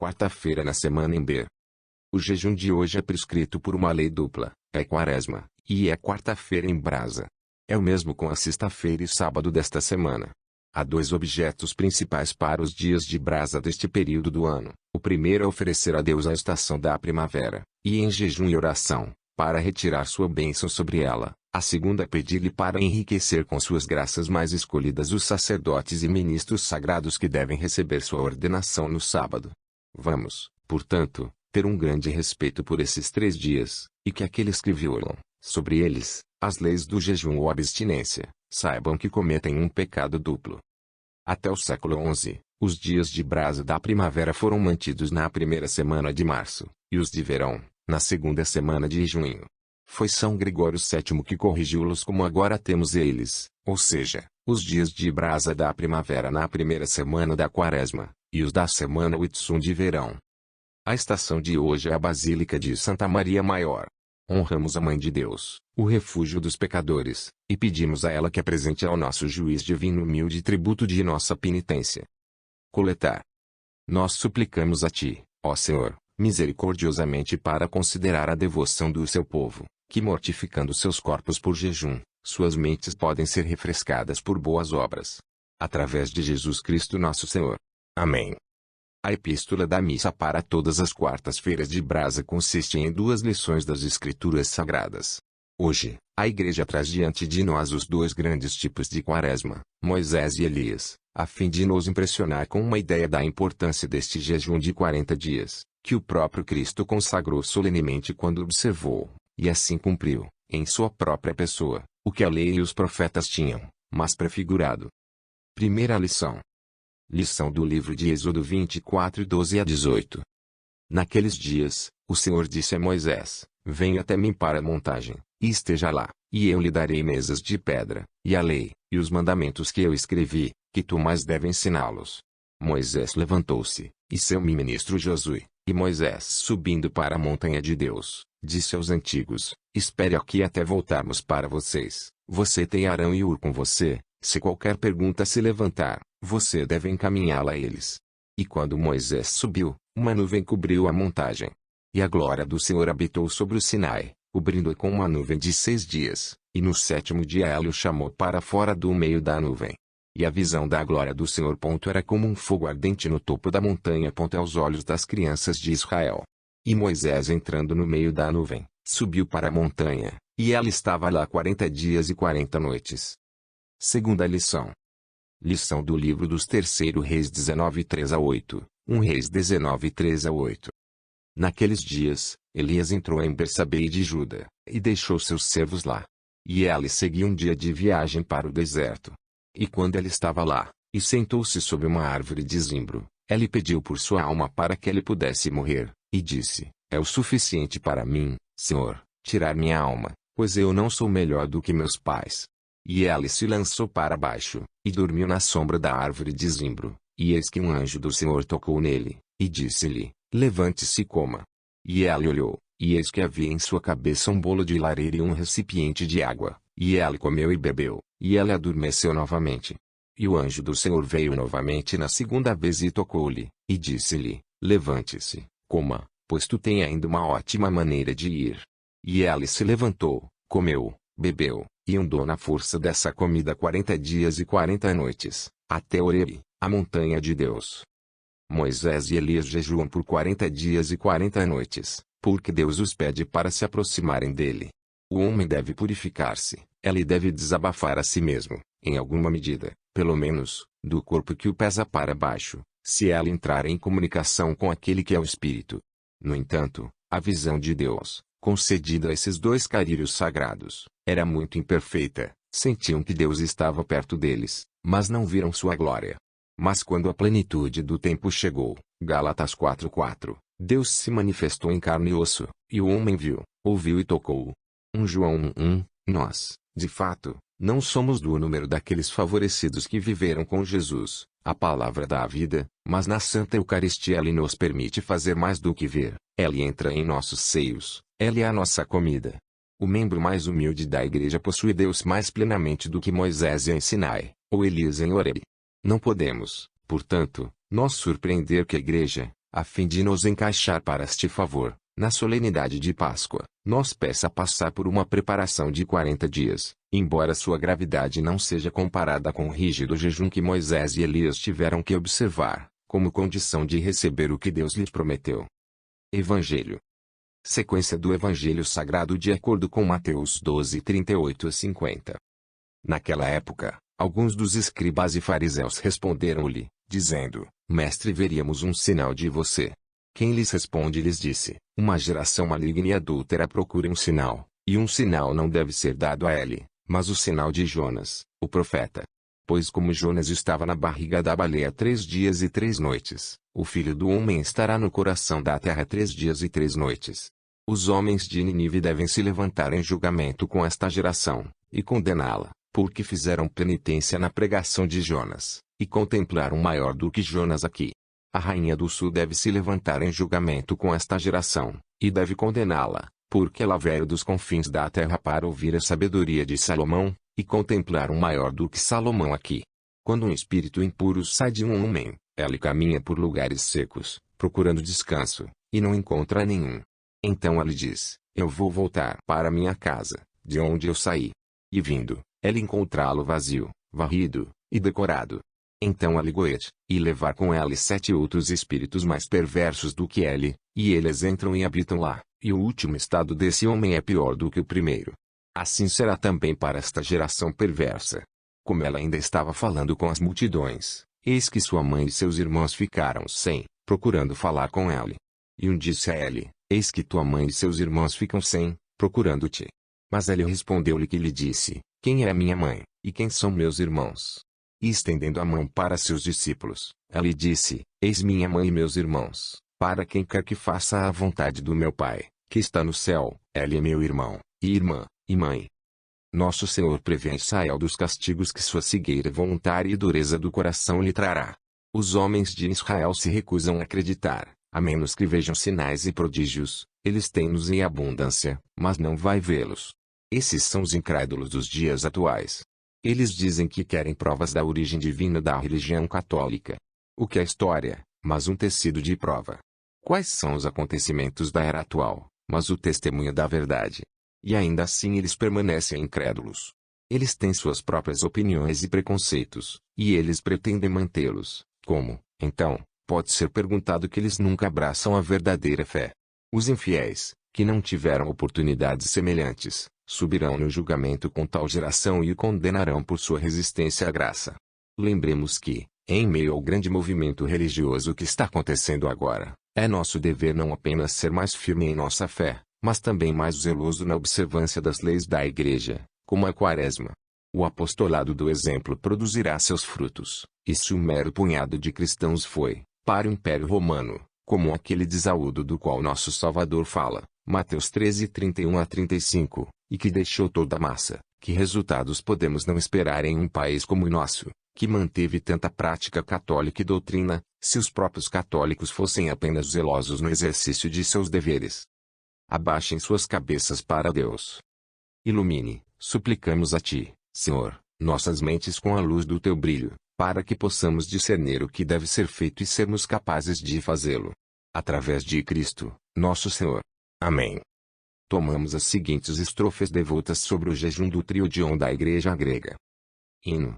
quarta-feira na semana em B. O jejum de hoje é prescrito por uma lei dupla, é quaresma, e é quarta-feira em brasa. É o mesmo com a sexta-feira e sábado desta semana. Há dois objetos principais para os dias de brasa deste período do ano. O primeiro é oferecer a Deus a estação da primavera, e em jejum e oração, para retirar sua bênção sobre ela. A segunda é pedir-lhe para enriquecer com suas graças mais escolhidas os sacerdotes e ministros sagrados que devem receber sua ordenação no sábado. Vamos, portanto, ter um grande respeito por esses 3 dias, e que aqueles que violam, sobre eles, as leis do jejum ou abstinência, saibam que cometem um pecado duplo. Até o século XI, os dias de brasa da primavera foram mantidos na primeira semana de março, e os de verão, na segunda semana de junho. Foi São Gregório VII que corrigiu-los como agora temos eles, ou seja, os dias de brasa da primavera na primeira semana da quaresma, e os da semana Whitsun de verão. A estação de hoje é a Basílica de Santa Maria Maior. Honramos a Mãe de Deus, o refúgio dos pecadores, e pedimos a ela que apresente ao nosso juiz divino humilde tributo de nossa penitência. Coletar. Nós suplicamos a Ti, ó Senhor, misericordiosamente para considerar a devoção do seu povo, que mortificando seus corpos por jejum, suas mentes podem ser refrescadas por boas obras. Através de Jesus Cristo nosso Senhor. Amém. A epístola da missa para todas as quartas-feiras de brasa consiste em 2 lições das Escrituras Sagradas. Hoje, a Igreja traz diante de nós os 2 grandes tipos de quaresma, Moisés e Elias, a fim de nos impressionar com uma ideia da importância deste jejum de 40 dias, que o próprio Cristo consagrou solenemente quando observou, e assim cumpriu, em sua própria pessoa, o que a lei e os profetas tinham, mas prefigurado. Primeira lição. Lição do livro de Êxodo 24, 12 a 18. Naqueles dias, o Senhor disse a Moisés: Venha até mim para a montagem, e esteja lá, e eu lhe darei mesas de pedra, e a lei, e os mandamentos que eu escrevi, que tu mais deve ensiná-los. Moisés levantou-se, e seu ministro Josué, e Moisés subindo para a montanha de Deus, disse aos antigos: Espere aqui até voltarmos para vocês. Você tem Arão e Hur com você, se qualquer pergunta se levantar, você deve encaminhá-la a eles. E quando Moisés subiu, uma nuvem cobriu a montagem. E a glória do Senhor habitou sobre o Sinai, cobrindo-a com uma nuvem de 6 dias, e no 7º dia ela o chamou para fora do meio da nuvem. E a visão da glória do Senhor era como um fogo ardente no topo da montanha aos olhos das crianças de Israel. E Moisés entrando no meio da nuvem, subiu para a montanha, e ela estava lá 40 dias e 40 noites. Segunda lição. Lição do livro dos 3 Reis 19, 3 a 8, 1 Reis 19, 3 a 8. Naqueles dias, Elias entrou em Bersabé de Juda, e deixou seus servos lá. E ela seguiu um dia de viagem para o deserto. E quando ele estava lá, e sentou-se sob uma árvore de zimbro, ele pediu por sua alma para que ele pudesse morrer, e disse: É o suficiente para mim, Senhor, tirar minha alma, pois eu não sou melhor do que meus pais. E ele se lançou para baixo, e dormiu na sombra da árvore de zimbro. E eis que um anjo do Senhor tocou nele, e disse-lhe: Levante-se e coma. E ele olhou, e eis que havia em sua cabeça um bolo de lareira e um recipiente de água. E ele comeu e bebeu, e ele adormeceu novamente. E o anjo do Senhor veio novamente na segunda vez e tocou-lhe, e disse-lhe: Levante-se, coma, pois tu tens ainda uma ótima maneira de ir. E ele se levantou, comeu, bebeu, e andou na força dessa comida 40 dias e 40 noites, até Horebe, a montanha de Deus. Moisés e Elias jejuam por 40 dias e 40 noites, porque Deus os pede para se aproximarem dele. O homem deve purificar-se, ele deve desabafar a si mesmo, em alguma medida, pelo menos, do corpo que o pesa para baixo, se ela entrar em comunicação com aquele que é o Espírito. No entanto, a visão de Deus, concedida a esses 2 carírios sagrados, era muito imperfeita. Sentiam que Deus estava perto deles, mas não viram sua glória. Mas quando a plenitude do tempo chegou, Gálatas 4:4, Deus se manifestou em carne e osso, e o homem viu, ouviu e tocou. 1 João 1:1, nós, de fato, não somos do número daqueles favorecidos que viveram com Jesus, a palavra da vida, mas na Santa Eucaristia ele nos permite fazer mais do que ver, ele entra em nossos seios, ele é a nossa comida. O membro mais humilde da Igreja possui Deus mais plenamente do que Moisés em Sinai, ou Elias em Horebe. Não podemos, portanto, nós surpreender que a Igreja, a fim de nos encaixar para este favor, na solenidade de Páscoa, nos peça passar por uma preparação de 40 dias, embora sua gravidade não seja comparada com o rígido jejum que Moisés e Elias tiveram que observar, como condição de receber o que Deus lhes prometeu. Evangelho. Sequência do Evangelho Sagrado de acordo com Mateus 12, 38 a 50. Naquela época, alguns dos escribas e fariseus responderam-lhe, dizendo: Mestre, veríamos um sinal de você. Quem lhes responde lhes disse: Uma geração maligna e adúltera procura um sinal, e um sinal não deve ser dado a ele, mas o sinal de Jonas, o profeta. Pois como Jonas estava na barriga da baleia 3 dias e 3 noites, o Filho do Homem estará no coração da terra 3 dias e 3 noites. Os homens de Nínive devem se levantar em julgamento com esta geração, e condená-la, porque fizeram penitência na pregação de Jonas, e contemplaram maior do que Jonas aqui. A rainha do sul deve se levantar em julgamento com esta geração, e deve condená-la, porque ela veio dos confins da terra para ouvir a sabedoria de Salomão, e contemplar um maior do que Salomão aqui. Quando um espírito impuro sai de um homem, ela caminha por lugares secos, procurando descanso, e não encontra nenhum. Então ela diz: Eu vou voltar para minha casa, de onde eu saí. E vindo, ela encontrá-lo vazio, varrido, e decorado. Então ela goer, e levar com ela 7 outros espíritos mais perversos do que ele, e eles entram e habitam lá, e o último estado desse homem é pior do que o primeiro. Assim será também para esta geração perversa. Como ela ainda estava falando com as multidões, eis que sua mãe e seus irmãos ficaram sem, procurando falar com ela. E um disse a ele: Eis que tua mãe e seus irmãos ficam sem, procurando-te. Mas ele respondeu-lhe que lhe disse: Quem é minha mãe, e quem são meus irmãos? E estendendo a mão para seus discípulos, ela lhe disse: Eis minha mãe e meus irmãos, para quem quer que faça a vontade do meu Pai, que está no céu, ele é meu irmão, e irmã, e mãe. Nosso Senhor prevê a Israel dos castigos que sua cegueira voluntária e dureza do coração lhe trará. Os homens de Israel se recusam a acreditar, a menos que vejam sinais e prodígios. Eles têm-nos em abundância, mas não vai vê-los. Esses são os incrédulos dos dias atuais. Eles dizem que querem provas da origem divina da religião católica. O que é história, mas um tecido de prova? Quais são os acontecimentos da era atual, mas o testemunho da verdade? E ainda assim eles permanecem incrédulos. Eles têm suas próprias opiniões e preconceitos, e eles pretendem mantê-los. Como, então, pode ser perguntado que eles nunca abraçam a verdadeira fé? Os infiéis, que não tiveram oportunidades semelhantes, subirão no julgamento com tal geração e o condenarão por sua resistência à graça. Lembremos que, em meio ao grande movimento religioso que está acontecendo agora, é nosso dever não apenas ser mais firme em nossa fé, mas também mais zeloso na observância das leis da Igreja, como a Quaresma. O apostolado do exemplo produzirá seus frutos, e se um mero punhado de cristãos foi, para o Império Romano, como aquele de Saúdo do qual nosso Salvador fala, Mateus 13, 31 a 35, e que deixou toda a massa, que resultados podemos não esperar em um país como o nosso, que manteve tanta prática católica e doutrina, se os próprios católicos fossem apenas zelosos no exercício de seus deveres? Abaixem suas cabeças para Deus. Ilumine, suplicamos a Ti, Senhor, nossas mentes com a luz do Teu brilho, para que possamos discernir o que deve ser feito e sermos capazes de fazê-lo. Através de Cristo, nosso Senhor. Amém. Tomamos as seguintes estrofes devotas sobre o jejum do tríodion da Igreja grega. Hino.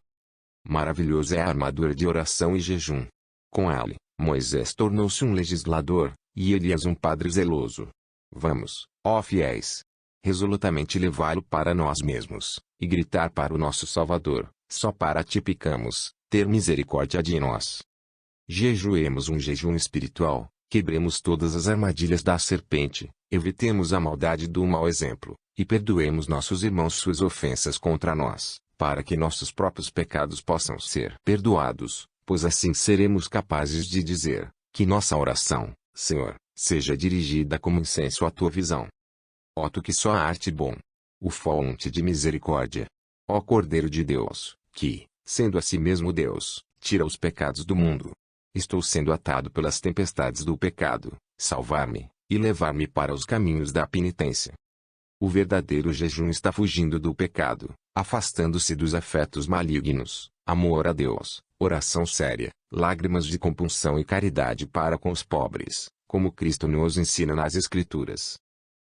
Maravilhosa é a armadura de oração e jejum. Com ele, Moisés tornou-se um legislador, e Elias um padre zeloso. Vamos, ó fiéis, resolutamente levá-lo para nós mesmos, e gritar para o nosso Salvador: só para ti pecamos, ter misericórdia de nós. Jejuemos um jejum espiritual, quebremos todas as armadilhas da serpente, evitemos a maldade do mau exemplo, e perdoemos nossos irmãos suas ofensas contra nós, para que nossos próprios pecados possam ser perdoados, pois assim seremos capazes de dizer, que nossa oração, Senhor, seja dirigida como incenso à tua visão. Ó tu que só arte bom, o fonte de misericórdia. Ó Cordeiro de Deus, que, sendo a si mesmo Deus, tira os pecados do mundo. Estou sendo atado pelas tempestades do pecado, salvar-me, e levar-me para os caminhos da penitência. O verdadeiro jejum está fugindo do pecado, afastando-se dos afetos malignos, amor a Deus, oração séria, lágrimas de compunção e caridade para com os pobres, como Cristo nos ensina nas Escrituras.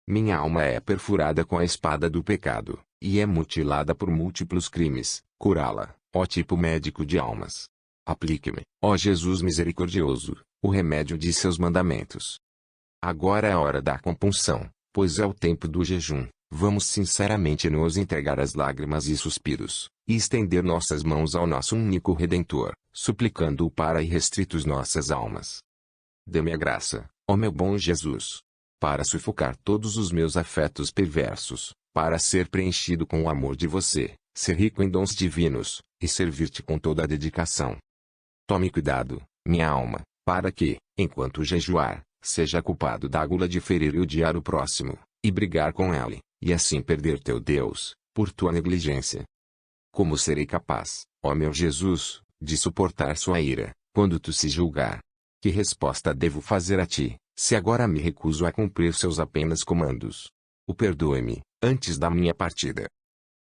Minha alma é perfurada com a espada do pecado, e é mutilada por múltiplos crimes. Curá-la, ó tipo médico de almas. Aplique-me, ó Jesus misericordioso, o remédio de seus mandamentos. Agora é a hora da compunção, pois é o tempo do jejum. Vamos sinceramente nos entregar às lágrimas e suspiros, e estender nossas mãos ao nosso único Redentor, suplicando-o para irrestritos nossas almas. Dê-me a graça, ó meu bom Jesus, para sufocar todos os meus afetos perversos, para ser preenchido com o amor de você, ser rico em dons divinos, e servir-te com toda a dedicação. Tome cuidado, minha alma, para que, enquanto jejuar, seja culpado da gula de ferir e odiar o próximo, e brigar com ele, e assim perder teu Deus, por tua negligência. Como serei capaz, ó meu Jesus, de suportar sua ira, quando tu se julgar? Que resposta devo fazer a ti, se agora me recuso a cumprir seus apenas comandos? O perdoe-me, antes da minha partida.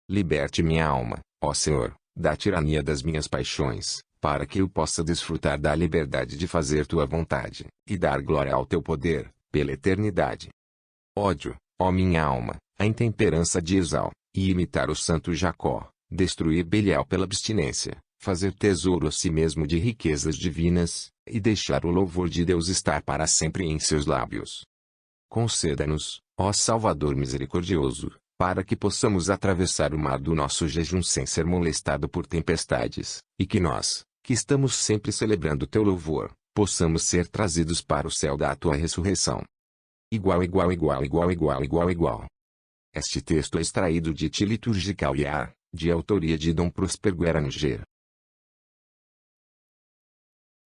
Liberte minha alma, ó Senhor, da tirania das minhas paixões, para que eu possa desfrutar da liberdade de fazer tua vontade, e dar glória ao teu poder, pela eternidade. Ódio, ó minha alma, a intemperança de Esau, e imitar o santo Jacó, destruir Belial pela abstinência, fazer tesouro a si mesmo de riquezas divinas, e deixar o louvor de Deus estar para sempre em seus lábios. Conceda-nos, ó Salvador misericordioso, para que possamos atravessar o mar do nosso jejum sem ser molestado por tempestades, e que nós, que estamos sempre celebrando teu louvor, possamos ser trazidos para o céu da tua ressurreição. Igual. Este texto é extraído de Liturgical IAR, de autoria de Dom Prosper Gueranger.